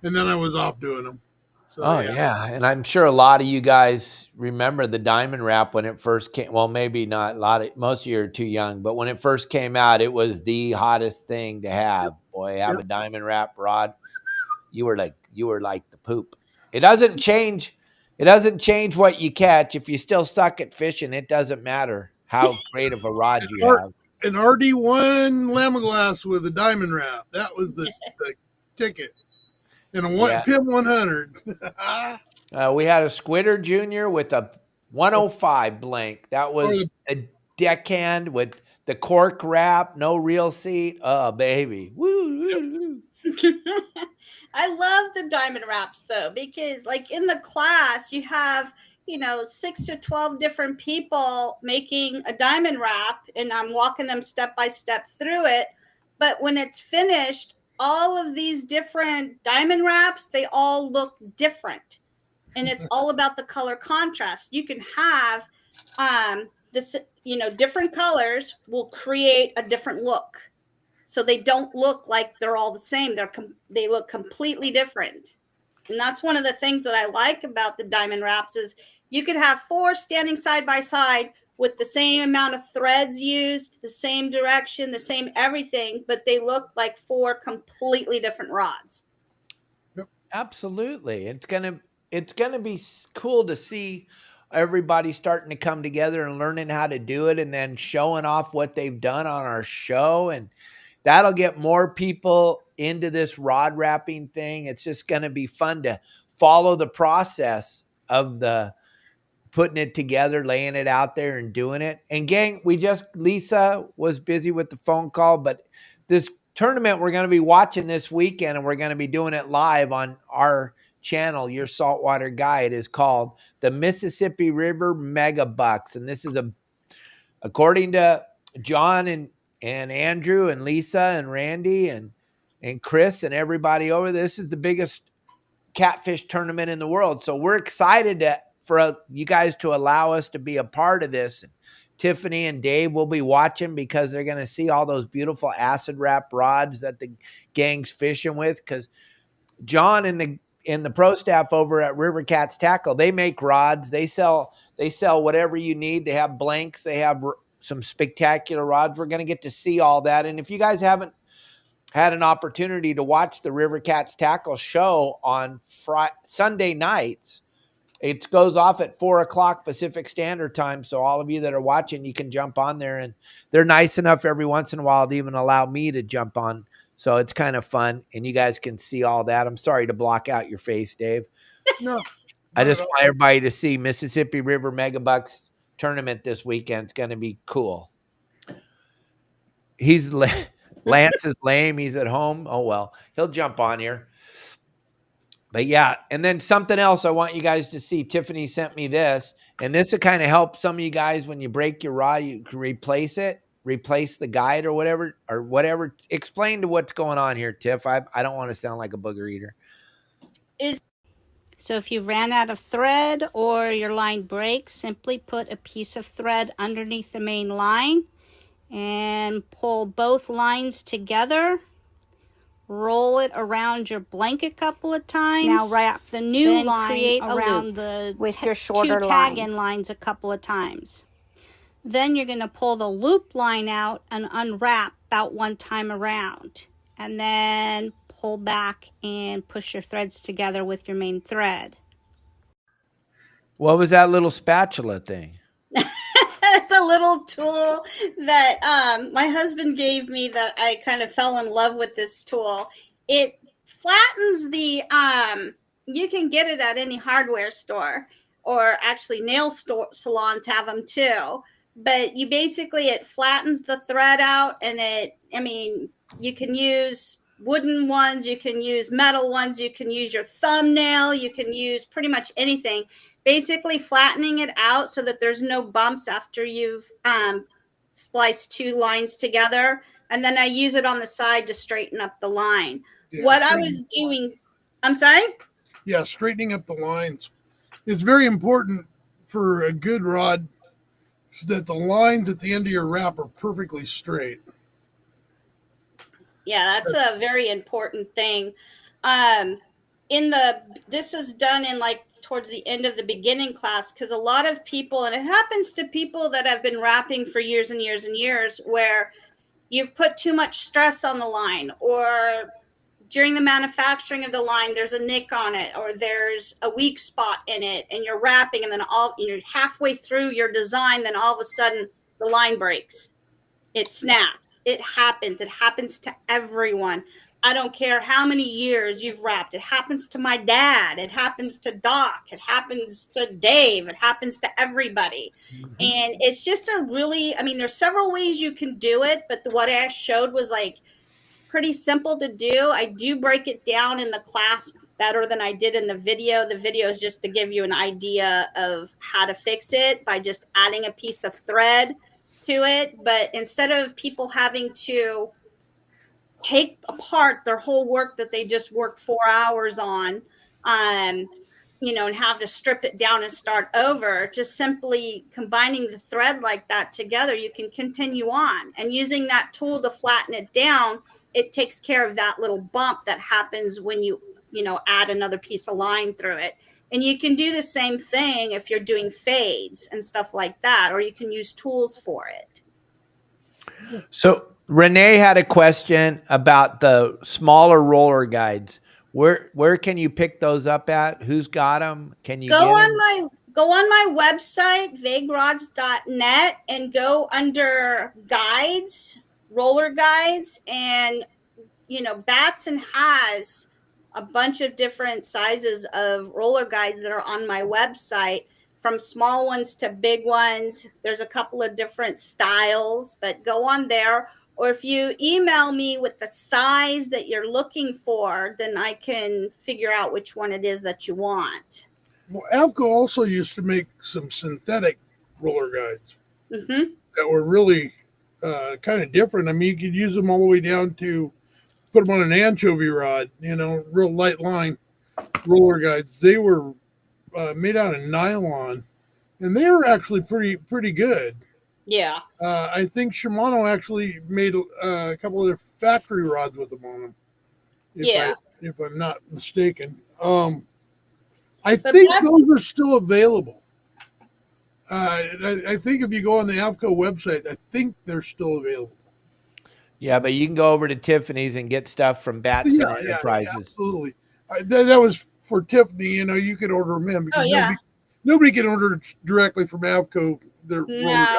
And then I was off doing them. So, yeah. And I'm sure a lot of you guys remember the diamond wrap when it first came. Well, maybe not a lot of, most of you are too young, but when it first came out, it was the hottest thing to have. Boy, have a diamond wrap rod. You were like the poop. It doesn't change. It doesn't change what you catch. If you still suck at fishing, it doesn't matter how great of a rod you have. An RD1 Lamaglass with a diamond wrap. That was the ticket. And a PIM 100. We had a Squitter Junior with a 105 blank. That was a deckhand with the cork wrap, no reel seat. Oh, baby. Woo. I love the diamond wraps, though, because like in the class, you have, 6 to 12 different people making a diamond wrap, and I'm walking them step by step through it. But when it's finished, all of these different diamond wraps, they all look different. And it's all about the color contrast. You can have this, different colors will create a different look. So they don't look like they're all the same. They look completely different. And that's one of the things that I like about the diamond wraps is you could have 4 standing side by side with the same amount of threads used, the same direction, the same everything, but they look like 4 completely different rods. Yep. Absolutely. It's gonna be cool to see everybody starting to come together and learning how to do it, and then showing off what they've done on our show, and that'll get more people into this rod wrapping thing. It's just going to be fun to follow the process of the putting it together, laying it out there and doing it. And gang, Lisa was busy with the phone call, but this tournament we're going to be watching this weekend, and we're going to be doing it live on our channel, Your Saltwater Guide, is called the Mississippi River Mega Bucks. And this is according to John and Andrew and Lisa and Randy and Chris and everybody over, this is the biggest catfish tournament in the world. So we're excited for you guys to allow us to be a part of this. Tiffany and Dave will be watching because they're going to see all those beautiful acid wrap rods that the gang's fishing with. Because John and the pro staff over at River Cats Tackle, they make rods. They sell whatever you need. They have blanks. They have some spectacular rods. We're going to get to see all that. And if you guys haven't had an opportunity to watch the River Cats Tackle show on Sunday nights. It goes off at 4:00 Pacific Standard Time. So all of you that are watching, you can jump on there, and they're nice enough every once in a while to even allow me to jump on. So it's kind of fun, and you guys can see all that. I'm sorry to block out your face, Dave. No, I just want everybody to see Mississippi River Megabucks tournament this weekend. It's going to be cool. Lance is lame. He's at home. Oh, well, he'll jump on here. But yeah, and then something else I want you guys to see. Tiffany sent me this, and this will kind of help some of you guys when you break your rod, you can replace the guide or whatever. Explain to what's going on here, Tiff. I don't want to sound like a booger eater. So if you ran out of thread or your line breaks, simply put a piece of thread underneath the main line and pull both lines together. Roll it around your blanket a couple of times. Now wrap the new line around with your shorter two tag-in lines a couple of times. Then you're going to pull the loop line out and unwrap about one time around. And then pull back and push your threads together with your main thread. What was that little spatula thing? It's a little tool that my husband gave me that I kind of fell in love with this tool. It flattens the, you can get it at any hardware store, or actually nail salons have them too. But you basically, it flattens the thread out, and you can use wooden ones, you can use metal ones, you can use your thumbnail, you can use pretty much anything. Basically flattening it out so that there's no bumps after you've spliced two lines together. And then I use it on the side to straighten up the line. Yeah, what I was doing, I'm sorry? Yeah, straightening up the lines. It's very important for a good rod that the lines at the end of your wrap are perfectly straight. Yeah, that's a very important thing. This is done in towards the end of the beginning class, because a lot of people, and it happens to people that have been wrapping for years and years and years, where you've put too much stress on the line, or during the manufacturing of the line, there's a nick on it, or there's a weak spot in it, and you're wrapping, and then you're halfway through your design, then all of a sudden the line breaks. It snaps. It happens. It happens to everyone. I don't care how many years you've wrapped. It happens to my dad. It happens to Doc. It happens to Dave. It happens to everybody. Mm-hmm. And it's just there's several ways you can do it, but what I showed was pretty simple to do. I do break it down in the class better than I did in the video. The video is just to give you an idea of how to fix it by just adding a piece of thread to it. But instead of people having to take apart their whole work that they just worked 4 hours on, and have to strip it down and start over, just simply combining the thread like that together, you can continue on. And using that tool to flatten it down, it takes care of that little bump that happens when you add another piece of line through it. And you can do the same thing if you're doing fades and stuff like that, or you can use tools for it. So Renee had a question about the smaller roller guides. Where can you pick those up at? Who's got them? Can you go on my website, vaguerods.net, and go under guides, roller guides, and Batson has a bunch of different sizes of roller guides that are on my website, from small ones to big ones. There's a couple of different styles, but go on there. Or if you email me with the size that you're looking for, then I can figure out which one it is that you want. Well, Avco also used to make some synthetic roller guides that were really kind of different. You could use them all the way down to put them on an anchovy rod, real light line roller guides. They were made out of nylon, and they were actually pretty good. Yeah. I think Shimano actually made a couple of their factory rods with them on them. If I'm not mistaken. I think those are still available. I think if you go on the Avco website, I think they're still available. Yeah, but you can go over to Tiffany's and get stuff from Batson Yeah, Enterprises. absolutely. That was for Tiffany. You could order them in because nobody can order directly from Avco. Their roller guys.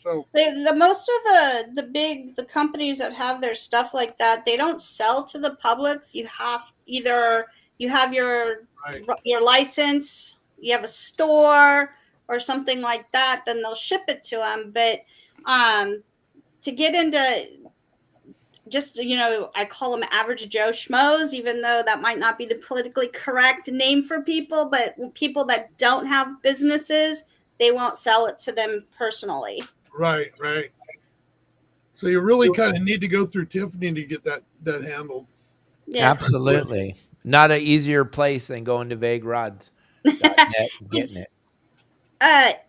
So the most of the companies that have their stuff like that, they don't sell to the public. You have your license, you have a store or something like that, then they'll ship it to them. But to get into just, I call them average Joe schmoes, even though that might not be the politically correct name for people, but people that don't have businesses, they won't sell it to them personally. Right. So you really kind of need to go through Tiffany to get that handled. Yeah. Absolutely. Not an easier place than going to vaguerods. Getting it. I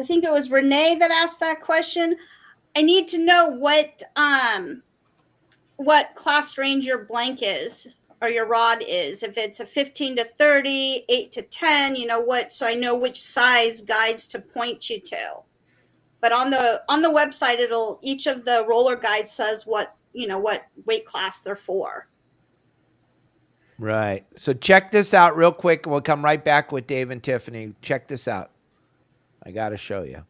think it was Renee that asked that question. I need to know what class range your blank is or your rod is. If it's a 15 to 30, 8 to 10, so I know which size guides to point you to. But on the website, each of the roller guides says what weight class they're for. Right. So check this out real quick. We'll come right back with Dave and Tiffany. Check this out. I got to show you.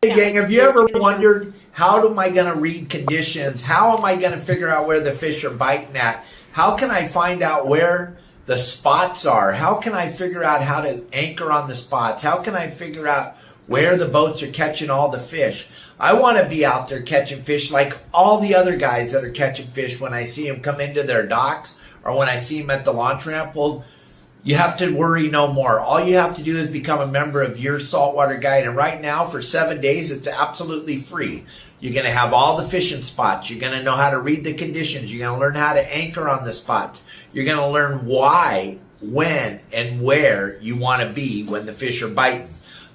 Hey gang, have you ever wondered, how am I going to read conditions? How am I going to figure out where the fish are biting at? How can I find out where the spots are? How can I figure out how to anchor on the spots? How can I figure out where the boats are catching all the fish? I want to be out there catching fish like all the other guys that are catching fish when I see them come into their docks or when I see them at the launch ramp. Well, you have to worry no more. All you have to do is become a member of Your Saltwater Guide. And right now, for 7 days, it's absolutely free. You're going to have all the fishing spots. You're going to know how to read the conditions. You're going to learn how to anchor on the spots. You're going to learn why, when, and where you want to be when the fish are biting.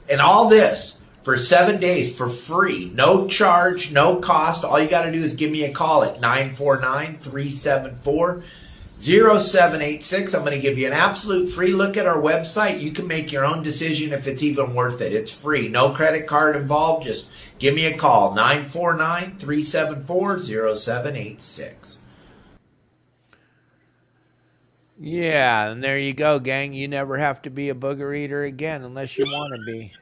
And all this for 7 days for free. No charge, no cost. All you got to do is give me a call at 949-374-0786. I'm going to give you an absolute free look at our website. You can make your own decision if it's even worth it. It's free. No credit card involved. Just give me a call, 949-374-0786. Yeah, and there you go, gang. You never have to be a booger eater again unless you want to be.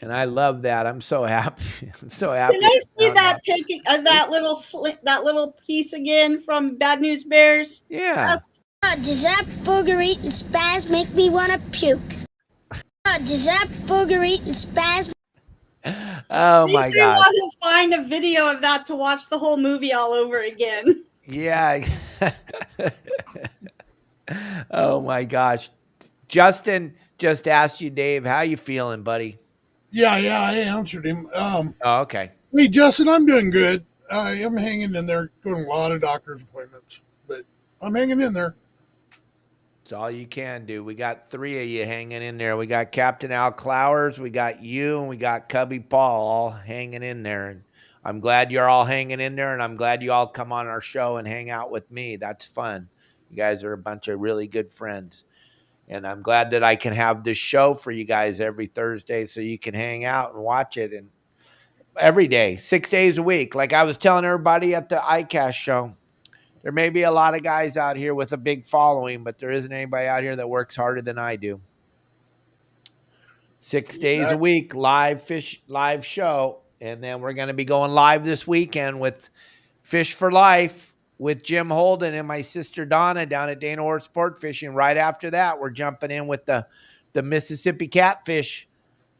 And I love that. I'm so happy. I'm so happy. Can I see that pic of that little piece again from Bad News Bears? Yeah. Does that booger eating spaz make me want to puke? Does that booger eating spaz? Oh my God! I want to find a video of that to watch the whole movie all over again. Yeah. Oh my gosh. Justin just asked you, Dave, how you feeling, buddy? Yeah, I answered him. Oh, okay. Hey, Justin, I'm doing good. I'm hanging in there, doing a lot of doctor's appointments, but I'm hanging in there. It's all you can do. We got 3 of you hanging in there. We got Captain Al Clowers, we got you, and we got Cubby Paul all hanging in there. And I'm glad you're all hanging in there, and I'm glad you all come on our show and hang out with me. That's fun. You guys are a bunch of really good friends. And I'm glad that I can have this show for you guys every Thursday so you can hang out and watch it. And every day, 6 days a week. Like I was telling everybody at the ICAST show, there may be a lot of guys out here with a big following, but there isn't anybody out here that works harder than I do. 6 days a week, live show. And then we're going to be going live this weekend with Fish for Life with Jim Holden and my sister Donna down at Dana Orr Sport Fishing. Right after that, we're jumping in with the Mississippi Catfish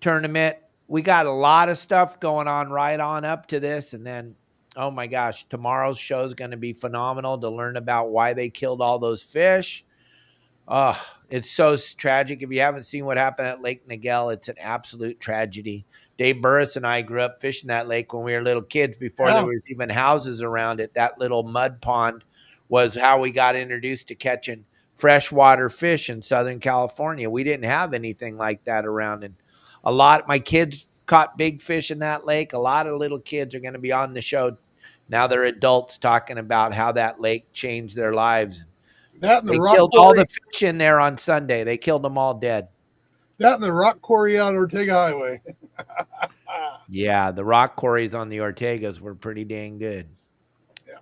Tournament. We got a lot of stuff going on right on up to this. And then, oh my gosh, tomorrow's show is going to be phenomenal to learn about why they killed all those fish. Oh, it's so tragic. If you haven't seen what happened at Lake Niguel, it's an absolute tragedy. Dave Burris and I grew up fishing that lake when we were little kids before there was even houses around it. That little mud pond was how we got introduced to catching freshwater fish in Southern California. We didn't have anything like that around. And my kids caught big fish in that lake. A lot of little kids are going to be on the show. Now they're adults talking about how that lake changed their lives. They killed all the fish in there on Sunday. They killed them all dead. That and the rock quarry on Ortega Highway. Yeah, the rock quarries on the Ortegas were pretty dang good. Yeah.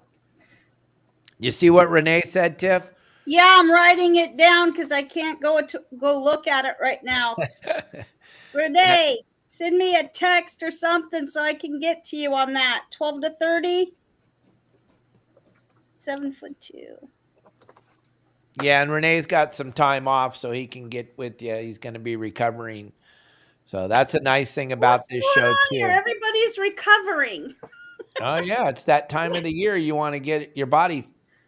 You see what Renee said, Tiff? Yeah, I'm writing it down because I can't go look at it right now. Renee, send me a text or something so I can get to you on that. 12 to 30, 7'2". Yeah, and Renee's got some time off, so he can get with you. He's going to be recovering. So that's a nice thing about What's this going show, on too. here? Everybody's recovering. Oh, yeah. It's that time of the year you want to get your body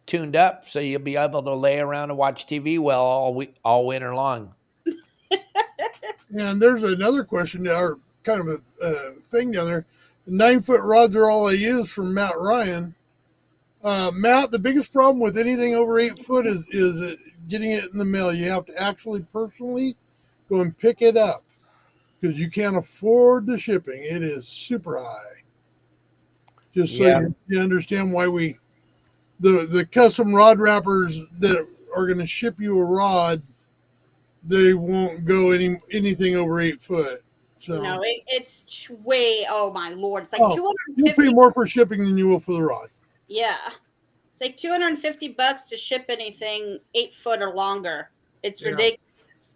tuned up so you'll be able to lay around and watch TV well all winter long. And there's another question, or kind of a thing down there. 9-foot rods are all I use from Matt Ryan. Matt, the biggest problem with anything over 8 foot is getting it in the mail. You have to actually personally go and pick it up because you can't afford the shipping. It is super high. Just so you understand why the custom rod wrappers that are going to ship you a rod, they won't go anything over 8 foot. So No, it's way. Oh my lord! It's like you'll 250. pay more for shipping than you will for the rod. Yeah, it's like $250 to ship anything 8 foot or longer. It's ridiculous.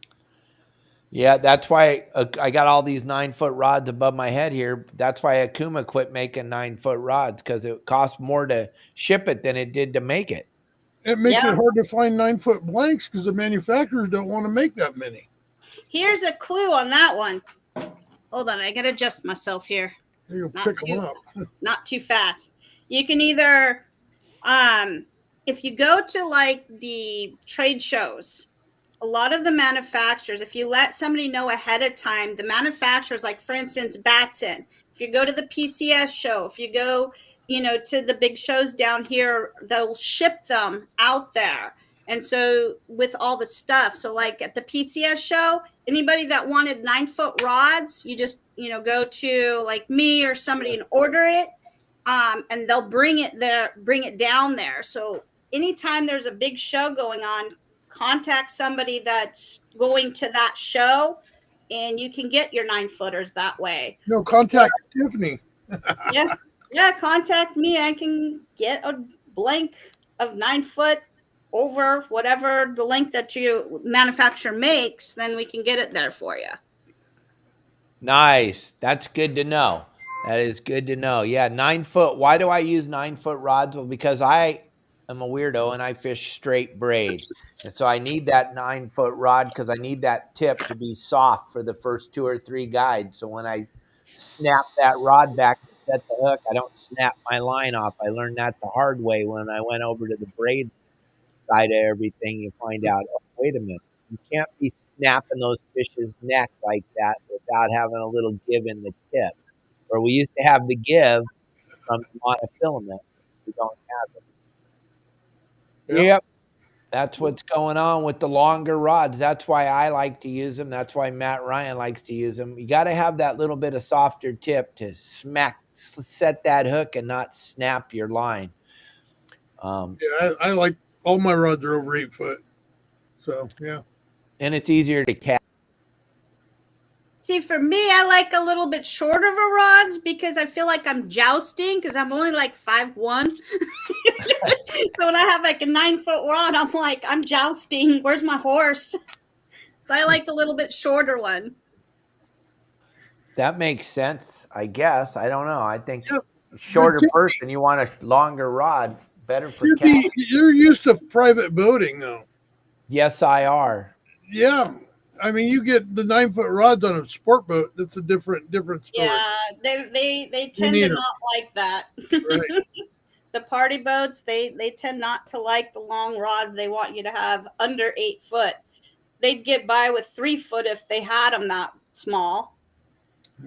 Yeah, that's why I got all these 9-foot rods above my head here. That's why Okuma quit making 9-foot rods, because it cost more to ship it than it did to make it. It makes it hard to find 9-foot blanks because the manufacturers don't want to make that many. Here's a clue on that one. Hold on, I gotta adjust myself here. You pick them up. Not too fast. You can either, if you go to like the trade shows, a lot of the manufacturers, if you let somebody know ahead of time, the manufacturers, like for instance, Batson, if you go to the PCS show, if you go, to the big shows down here, they'll ship them out there. And so with all the stuff, so like at the PCS show, anybody that wanted 9-foot rods, you just, go to like me or somebody and order it. And they'll bring it down there. So anytime there's a big show going on, contact somebody that's going to that show and you can get your 9-footers that way. No, contact Tiffany. Yeah, contact me. I can get a blank of 9-foot over whatever the length that your manufacturer makes, then we can get it there for you. Nice. That's good to know. That is good to know. Yeah, 9-foot. Why do I use 9-foot rods? Well, because I am a weirdo and I fish straight braid. And so I need that 9-foot rod because I need that tip to be soft for the first 2 or 3 guides. So when I snap that rod back to set the hook, I don't snap my line off. I learned that the hard way when I went over to the braid side of everything. You find out, oh, wait a minute. You can't be snapping those fish's neck like that without having a little give in the tip. Where we used to have the give from the monofilament, we don't have it. Yep. That's what's going on with the longer rods. That's why I like to use them. That's why Matt Ryan likes to use them. You got to have that little bit of softer tip to set that hook and not snap your line. I like all my rods are over 8 foot. So, yeah. And it's easier to catch. See, for me, I like a little bit shorter of a rods because I feel like I'm jousting because I'm only like 5'1". So when I have like a 9-foot rod, I'm like, I'm jousting. Where's my horse? So I like the little bit shorter one. That makes sense, I guess. I don't know. I think shorter person, you want a longer rod, better for casting. You're used to private boating, though. Yes, I are. Yeah. I mean, you get the 9-foot rods on a sport boat. That's a different story. Yeah, they tend to not like that. Right. The party boats, they tend not to like the long rods. They want you to have under 8 foot. They'd get by with 3 foot if they had them that small.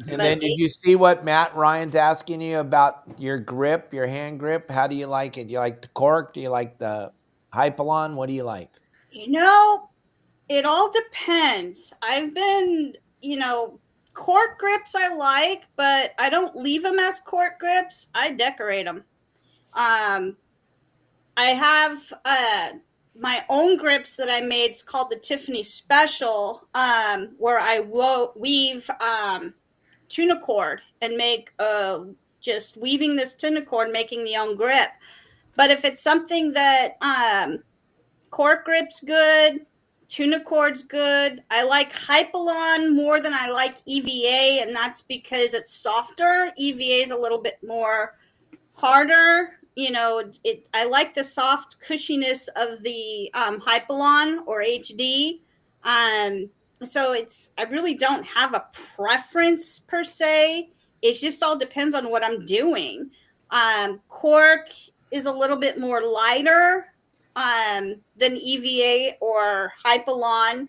And then did you see what Matt Ryan's asking you about your grip, your hand grip? How do you like it? Do you like the cork? Do you like the Hypalon? What do you like? It all depends. I've been, cork grips I like, but I don't leave them as cork grips. I decorate them. I have my own grips that I made. It's called the Tiffany Special, where I weave tuna cord and make just weaving this tuna cord, making the own grip. But if it's something that cork grip's good, tuna cord's good. I like Hypalon more than I like EVA, and that's because it's softer. EVA is a little bit more harder. You know, I like the soft cushiness of the Hypalon or HD. So I really don't have a preference per se. It just all depends on what I'm doing. Cork is a little bit more lighter than EVA or Hypalon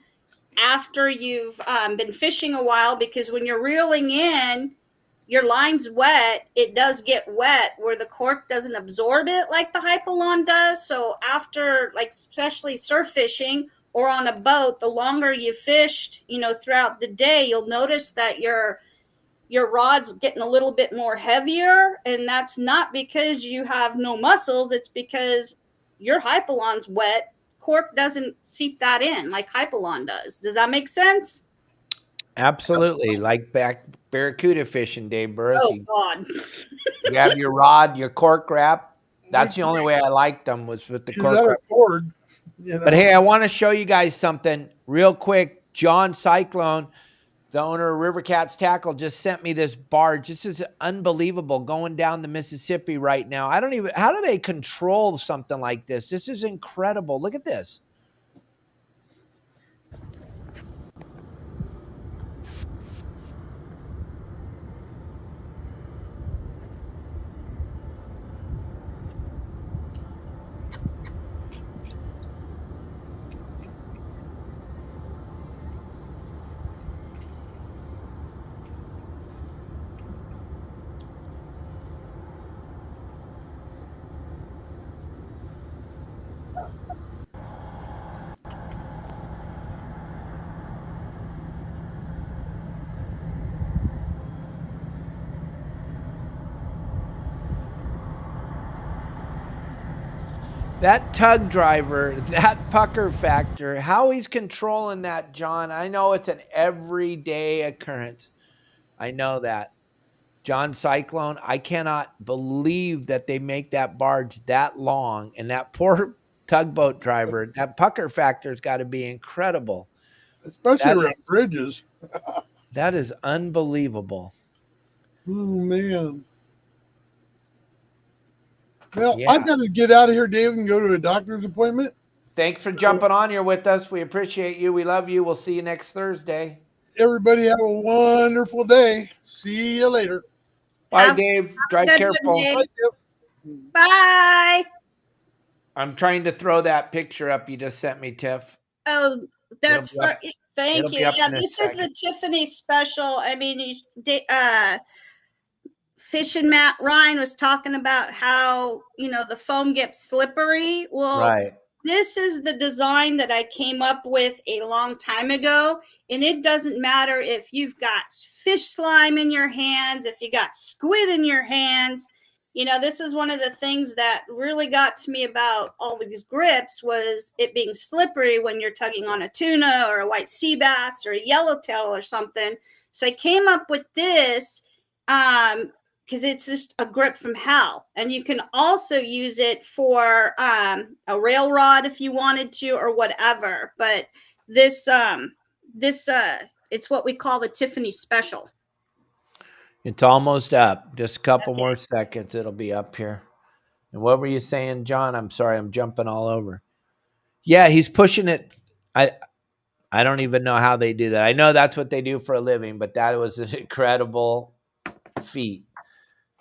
after you've been fishing a while, because when you're reeling in, your line's wet, it does get wet where the cork doesn't absorb it like the Hypalon does. So after, like, especially surf fishing or on a boat, the longer you fished, you know, throughout the day, you'll notice that your rod's getting a little bit more heavier. And that's not because you have no muscles. It's because your Hypalon's wet. Cork doesn't seep that in like Hypalon does. Does that make sense? Absolutely. Like back barracuda fishing, Dave Burris. Oh, God. You have your rod, your cork wrap. That's the only way I liked them, was with the cork wrap. Cord, you know? But hey, I want to show you guys something real quick. John Cyclone, the owner of River Cats Tackle, just sent me this barge. This is unbelievable, going down the Mississippi right now. How do they control something like this? This is incredible. Look at this. That tug driver, that pucker factor, how he's controlling that, John. I know it's an everyday occurrence. I know that. John Cyclone, I cannot believe that they make that barge that long, and that poor tugboat driver, that pucker factor's got to be incredible. Especially around bridges. That is unbelievable. Oh, man. Well, yeah. I've got to get out of here, David, and go to a doctor's appointment. Thanks for jumping on here with us. We appreciate you. We love you. We'll see you next Thursday. Everybody have a wonderful day. See you later. Bye, Dave. Drive careful. Bye, Bye. I'm trying to throw that picture up you just sent me, Tiff. Oh, that's for, thank you. Yeah, this is the Tiffany special. I mean, Fishing Matt Ryan was talking about how, you know, the foam gets slippery. Well, right. This is the design that I came up with a long time ago. And it doesn't matter if you've got fish slime in your hands, if you got squid in your hands. You know, this is one of the things that really got to me about all these grips, was it being slippery when you're tugging on a tuna or a white sea bass or a yellowtail or something. So I came up with this because it's just a grip from hell. And you can also use it for a rail rod if you wanted to, or whatever. But this it's what we call the Tiffany special. It's almost up. Just a couple more seconds. It'll be up here. And what were you saying, John? I'm sorry. I'm jumping all over. Yeah, he's pushing it. I don't even know how they do that. I know that's what they do for a living, but that was an incredible feat.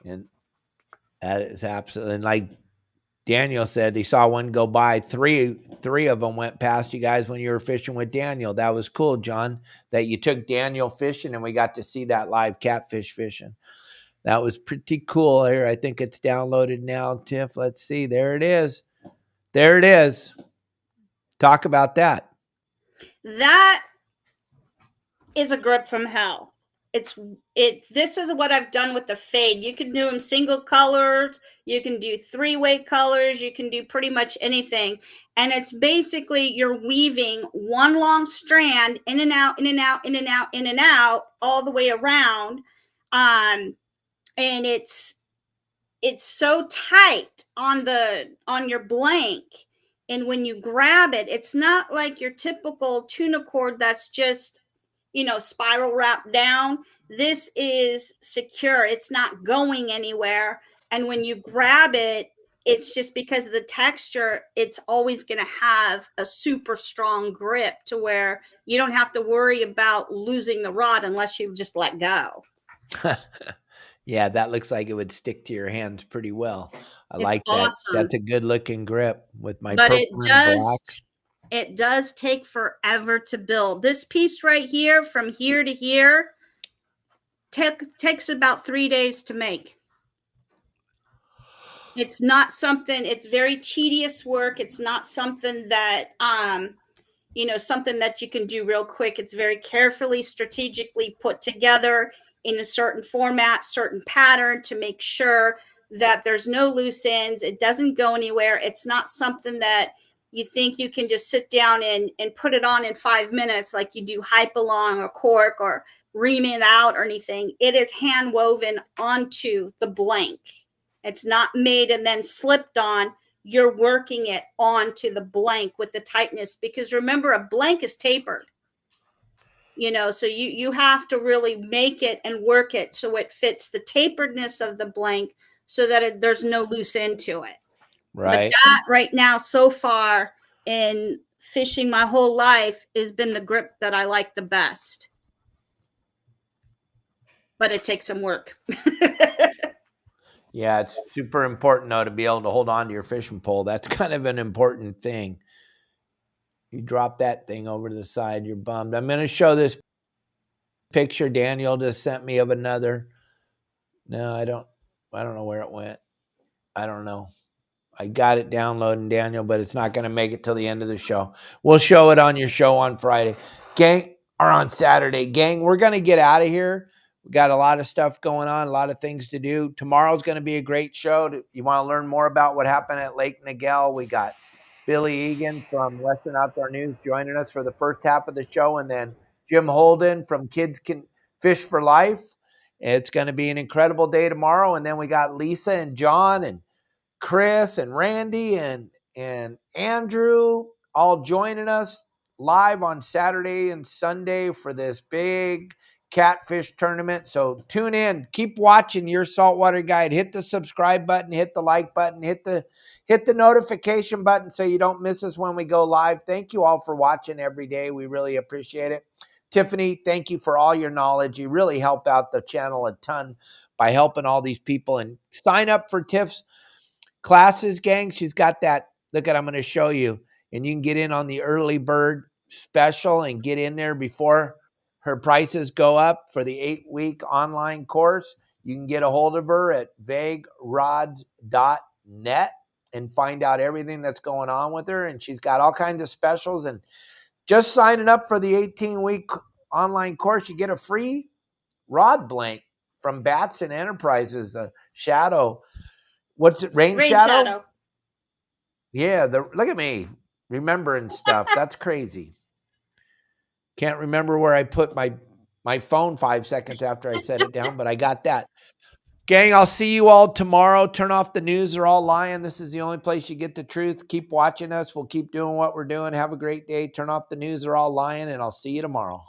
And that is absolutely, and like Daniel said, he saw one go by. Three of them went past you guys when you were fishing with Daniel. That was cool, John, that you took Daniel fishing and we got to see that live catfish fishing. That was pretty cool. Here, I think it's downloaded now, Tiff. Let's see. There it is. There it is. Talk about that. That is a grip from hell. This is what I've done with the fade. You can do them single colors, you can do three-way colors, you can do pretty much anything. And it's basically you're weaving one long strand in and out, in and out, in and out, in and out, all the way around. And it's so tight on your blank. And when you grab it, it's not like your typical tuna cord that's just, spiral wrapped down. This is secure. It's not going anywhere. And when you grab it, it's just because of the texture, it's always going to have a super strong grip to where you don't have to worry about losing the rod unless you just let go. Yeah, that looks like it would stick to your hands pretty well. I It's like that. awesome. That's a good looking grip with my But purple and black. it does take forever to build. This piece right here, from here to here, takes about 3 days to make. It's not something, it's very tedious work. It's not something that something that you can do real quick. It's very carefully, strategically put together in a certain format, certain pattern to make sure that there's no loose ends. It doesn't go anywhere. It's not something that you think you can just sit down and put it on in 5 minutes like you do Hypalong or cork or ream it out or anything. It is hand woven onto the blank. It's not made and then slipped on. You're working it onto the blank with the tightness, because remember, a blank is tapered, so you have to really make it and work it so it fits the taperedness of the blank so that there's no loose end to it. Right. But that right now, so far in fishing my whole life, has been the grip that I like the best. But it takes some work. Yeah, it's super important, though, to be able to hold on to your fishing pole. That's kind of an important thing. You drop that thing over to the side, you're bummed. I'm going to show this picture Daniel just sent me of another. No, I don't know where it went. I don't know. I got it downloading, Daniel, but it's not going to make it till the end of the show. We'll show it on your show on Friday. Gang, or on Saturday. Gang, we're going to get out of here. We got a lot of stuff going on, a lot of things to do. Tomorrow's going to be a great show. You want to learn more about what happened at Lake Niguel? We got Billy Egan from Western Outdoor News joining us for the first half of the show, and then Jim Holden from Kids Can Fish for Life. It's going to be an incredible day tomorrow. And then we got Lisa and John and Chris and Randy and Andrew all joining us live on Saturday and Sunday for this big catfish tournament. So tune in, keep watching Your Saltwater Guide. Hit the subscribe button, hit the like button, hit the notification button so you don't miss us when we go live. Thank you all for watching every day. We really appreciate it. Tiffany, thank you for all your knowledge. You really help out the channel a ton by helping all these people. And sign up for Tiff's classes, gang. She's got that. Look at, I'm going to show you. And you can get in on the early bird special and get in there before her prices go up for the 8-week online course. You can get a hold of her at vaguerods.net and find out everything that's going on with her. And she's got all kinds of specials. And just signing up for the 18-week online course, you get a free rod blank from Batson Enterprises, the Shadow. What's it? Rain Shadow? Yeah, look at me remembering stuff. That's crazy. Can't remember where I put my phone 5 seconds after I set it down, but I got that. Gang, I'll see you all tomorrow. Turn off the news. They're all lying. This is the only place you get the truth. Keep watching us. We'll keep doing what we're doing. Have a great day. Turn off the news. They're all lying, and I'll see you tomorrow.